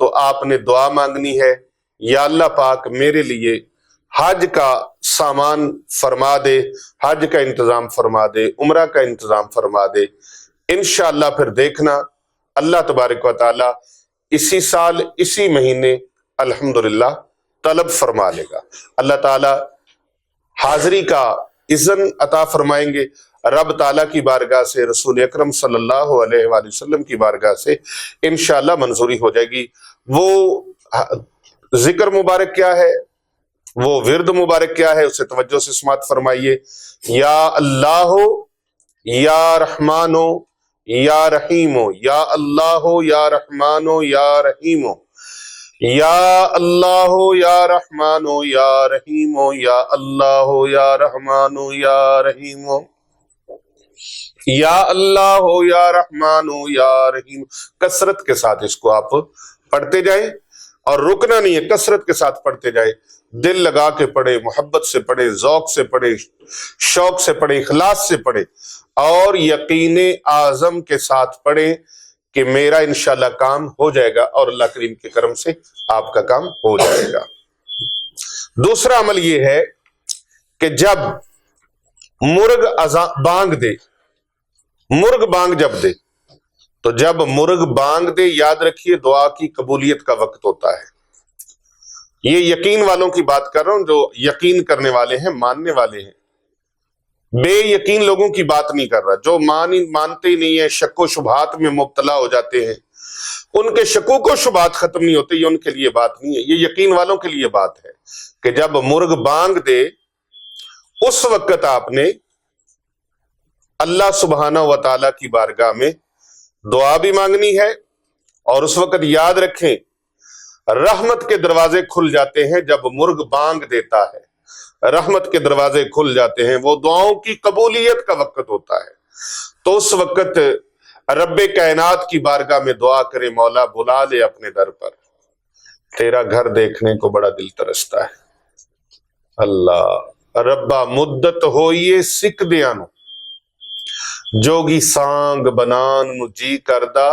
تو آپ نے دعا مانگنی ہے، یا اللہ پاک میرے لیے حج کا سامان فرما دے، حج کا انتظام فرما دے، عمرہ کا انتظام فرما دے۔ انشاءاللہ پھر دیکھنا اللہ تبارک و تعالی اسی سال اسی مہینے الحمدللہ طلب فرما لے گا۔ اللہ تعالی حاضری کا اذن عطا فرمائیں گے، رب تعالیٰ کی بارگاہ سے، رسول اکرم صلی اللہ علیہ وآلہ وسلم کی بارگاہ سے انشاءاللہ منظوری ہو جائے گی۔ وہ ذکر مبارک کیا ہے، وہ ورد مبارک کیا ہے، اسے توجہ سے سماعت فرمائیے۔ یا اللہ یا رحمانو یا رحیمو، یا اللہ یا رحمانو یا رحیمو، یا اللہ یا رحمانو یا رحیمو، یا اللہ یا رحمانو یا رحیمو، یا اللہ یا رحمانو یا رحیم۔ کثرت کے ساتھ اس کو آپ پڑھتے جائیں اور رکنا نہیں ہے، کثرت کے ساتھ پڑھتے جائیں، دل لگا کے پڑھے، محبت سے پڑھے، ذوق سے پڑھے، شوق سے پڑھے، اخلاص سے پڑھے، اور یقین اعظم کے ساتھ پڑھیں کہ میرا انشاءاللہ کام ہو جائے گا اور اللہ کریم کے کرم سے آپ کا کام ہو جائے گا۔ دوسرا عمل یہ ہے کہ جب مرغ بانگ دے، مرغ بانگ جب دے، تو جب مرغ بانگ دے یاد رکھیے دعا کی قبولیت کا وقت ہوتا ہے۔ یہ یقین والوں کی بات کر رہا ہوں، جو یقین کرنے والے ہیں، ماننے والے ہیں، بے یقین لوگوں کی بات نہیں کر رہا۔ جو مانتے ہی نہیں ہیں، شک و شبہات میں مبتلا ہو جاتے ہیں، ان کے شکوک و شبہات ختم نہیں ہوتے، یہ ان کے لیے بات نہیں ہے، یہ یقین والوں کے لیے بات ہے کہ جب مرغ بانگ دے اس وقت آپ نے اللہ سبحانہ و تعالیٰ کی بارگاہ میں دعا بھی مانگنی ہے، اور اس وقت یاد رکھیں رحمت کے دروازے کھل جاتے ہیں جب مرغ بانگ دیتا ہے، رحمت کے دروازے کھل جاتے ہیں، وہ دعاؤں کی قبولیت کا وقت ہوتا ہے۔ تو اس وقت رب کائنات کی بارگاہ میں دعا کرے، مولا بلا لے اپنے در پر، تیرا گھر دیکھنے کو بڑا دل ترستا ہے۔ اللہ ربا مدت ہوئیے سکھ دیا نو، جوگی سانگ بنان نو جی کردہ،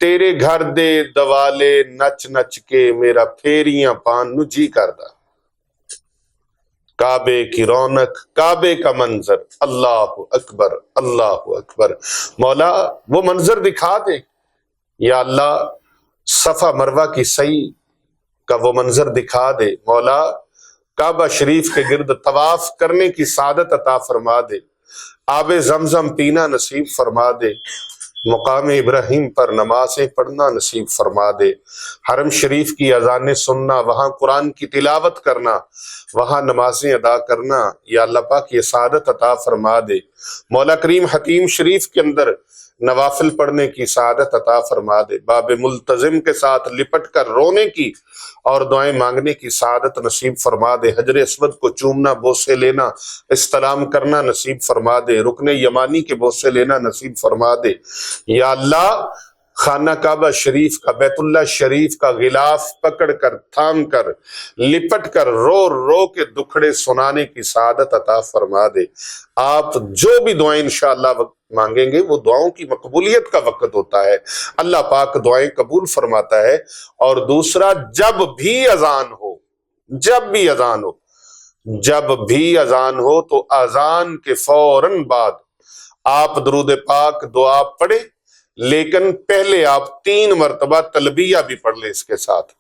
تیرے گھر دے دوالے نچ نچ کے میرا پھیریاں پان نو جی کردہ۔ کعبے کی رونق، کعبے کا منظر، اللہ اکبر اللہ اکبر، مولا وہ منظر دکھا دے، یا اللہ صفا مروہ کی سعی کا وہ منظر دکھا دے، مولا کعبہ شریف کے گرد طواف کرنے کی سعادت عطا فرما دے، آب زمزم پینا نصیب فرما دے، مقام ابراہیم پر نمازیں پڑھنا نصیب فرما دے، حرم شریف کی اذانیں سننا، وہاں قرآن کی تلاوت کرنا، وہاں نمازیں ادا کرنا، یا اللہ پاک یہ سعادت عطا فرما دے، مولا کریم حتیم شریف کے اندر نوافل پڑھنے کی سعادت عطا فرما دے، باب ملتزم کے ساتھ لپٹ کر رونے کی اور دعائیں مانگنے کی سعادت نصیب فرما دے، حجر اسود کو چومنا، بوسے لینا، استلام کرنا نصیب فرما دے، رکن یمانی کے بوسے لینا نصیب فرما دے، یا اللہ خانہ کعبہ شریف کا، بیت اللہ شریف کا غلاف پکڑ کر، تھام کر، لپٹ کر، رو رو کے دکھڑے سنانے کی سعادت عطا فرما دے۔ آپ جو بھی دعائیں انشاءاللہ مانگیں گے وہ دعاؤں کی مقبولیت کا وقت ہوتا ہے، اللہ پاک دعائیں قبول فرماتا ہے۔ اور دوسرا، جب بھی اذان ہو، جب بھی اذان ہو، جب بھی اذان ہو تو اذان کے فوراً بعد آپ درود پاک دعا پڑھیں، لیکن پہلے آپ 3 مرتبہ تلبیہ بھی پڑھ لیں اس کے ساتھ۔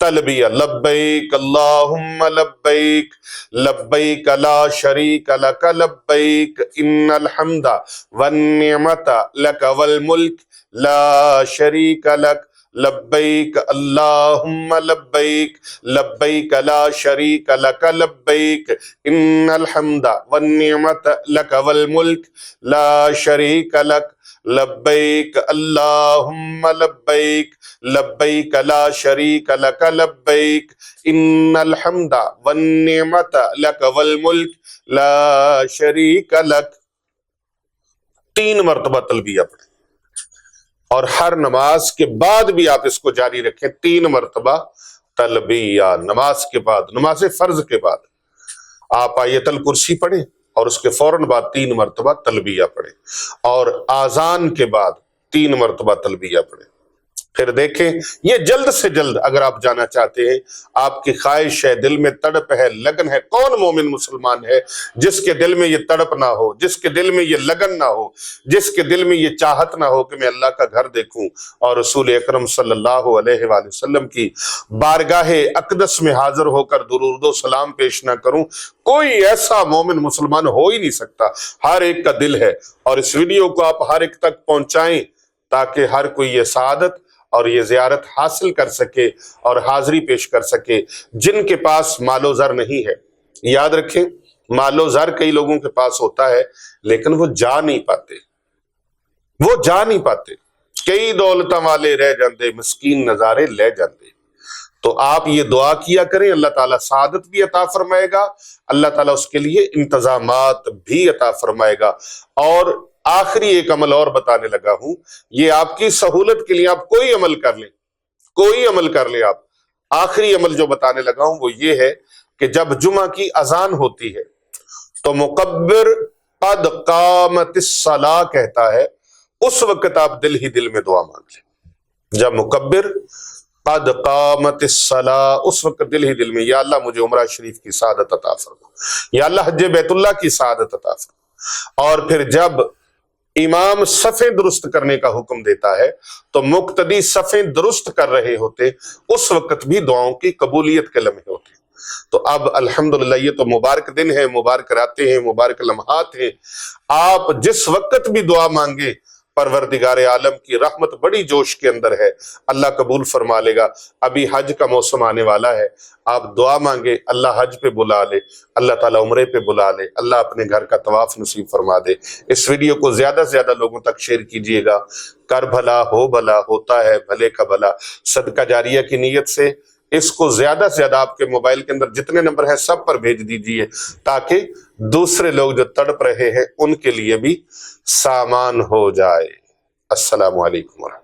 تلبیہ لبیک اللہم لبیک، لبیک لا شریک لک لبیک، ان الحمد والنعمت لک والملک لا شریک لک، لبیک اللہم لبیک، لبیک لا شریک لک لبیک، ان الحمد والنعمت لک والملک لا شریک لک، لبیک اللہم لبیک، لبیک لا شریک لک لبیک، ان الحمد والنعمت لک والملک لا شریک لک۔ 3 مرتبہ تلبیہ پڑھیں، اور ہر نماز کے بعد بھی آپ اس کو جاری رکھیں، 3 مرتبہ تلبیہ نماز کے بعد، نماز فرض کے بعد آپ آیت الکرسی پڑھیں، اور اس کے فوراً بعد 3 مرتبہ تلبیہ پڑھیں، اور آذان کے بعد 3 مرتبہ تلبیہ پڑھیں۔ پھر دیکھیں یہ جلد سے جلد اگر آپ جانا چاہتے ہیں، آپ کی خواہش ہے، دل میں تڑپ ہے، لگن ہے، کون مومن مسلمان ہے جس کے دل میں یہ تڑپ نہ ہو، جس کے دل میں یہ لگن نہ ہو، جس کے دل میں یہ چاہت نہ ہو کہ میں اللہ کا گھر دیکھوں اور رسول اکرم صلی اللہ علیہ وآلہ وسلم کی بارگاہ اقدس میں حاضر ہو کر درود و سلام پیش نہ کروں؟ کوئی ایسا مومن مسلمان ہو ہی نہیں سکتا۔ ہر ایک کا دل ہے، اور اس ویڈیو کو آپ ہر ایک تک پہنچائیں تاکہ ہر کوئی یہ سعادت اور یہ زیارت حاصل کر سکے اور حاضری پیش کر سکے جن کے پاس مال و زر نہیں ہے۔ یاد رکھیں، مال و زر کئی لوگوں کے پاس ہوتا ہے لیکن وہ جا نہیں پاتے، کئی دولتاں والے رہ جاندے، مسکین نظارے لے جاندے۔ تو آپ یہ دعا کیا کریں، اللہ تعالیٰ سعادت بھی عطا فرمائے گا، اللہ تعالیٰ اس کے لیے انتظامات بھی عطا فرمائے گا۔ اور آخری ایک عمل اور بتانے لگا ہوں، یہ آپ کی سہولت کے لیے، آپ کوئی عمل کر لیں آپ۔ آخری عمل جو بتانے لگا ہوں وہ یہ ہے کہ جب جمعہ کی اذان ہوتی ہے تو مکبر قد قامت الصلاۃ کہتا ہے، اس وقت آپ دل ہی دل میں دعا مانگ لیں۔ جب مکبر قد قامت الصلاۃ، اس وقت دل ہی دل میں، یا اللہ مجھے عمرہ شریف کی سعادت عطا فرما، یا اللہ حج بیت اللہ کی سعادت عطا فرما۔ اور پھر جب امام صفیں درست کرنے کا حکم دیتا ہے تو مقتدی صفیں درست کر رہے ہوتے، اس وقت بھی دعاؤں کی قبولیت کے لمحے ہوتے۔ تو اب الحمدللہ یہ تو مبارک دن ہے، مبارک راتیں ہیں، مبارک لمحات ہیں۔ آپ جس وقت بھی دعا مانگے، پروردگار عالم کی رحمت بڑی جوش کے اندر ہے، اللہ قبول فرما لے گا۔ ابھی حج کا موسم آنے والا ہے، آپ دعا مانگے، اللہ حج پہ بلا لے، اللہ تعالیٰ عمرے پہ بلا لے، اللہ اپنے گھر کا طواف نصیب فرما دے۔ اس ویڈیو کو زیادہ سے زیادہ لوگوں تک شیئر کیجئے گا۔ کر بھلا ہو بھلا، ہوتا ہے بھلے کا بھلا، صدقہ جاریہ کی نیت سے اس کو زیادہ سے زیادہ آپ کے موبائل کے اندر جتنے نمبر ہیں سب پر بھیج دیجئے، تاکہ دوسرے لوگ جو تڑپ رہے ہیں ان کے لیے بھی سامان ہو جائے۔ السلام علیکم ورحمۃ اللہ۔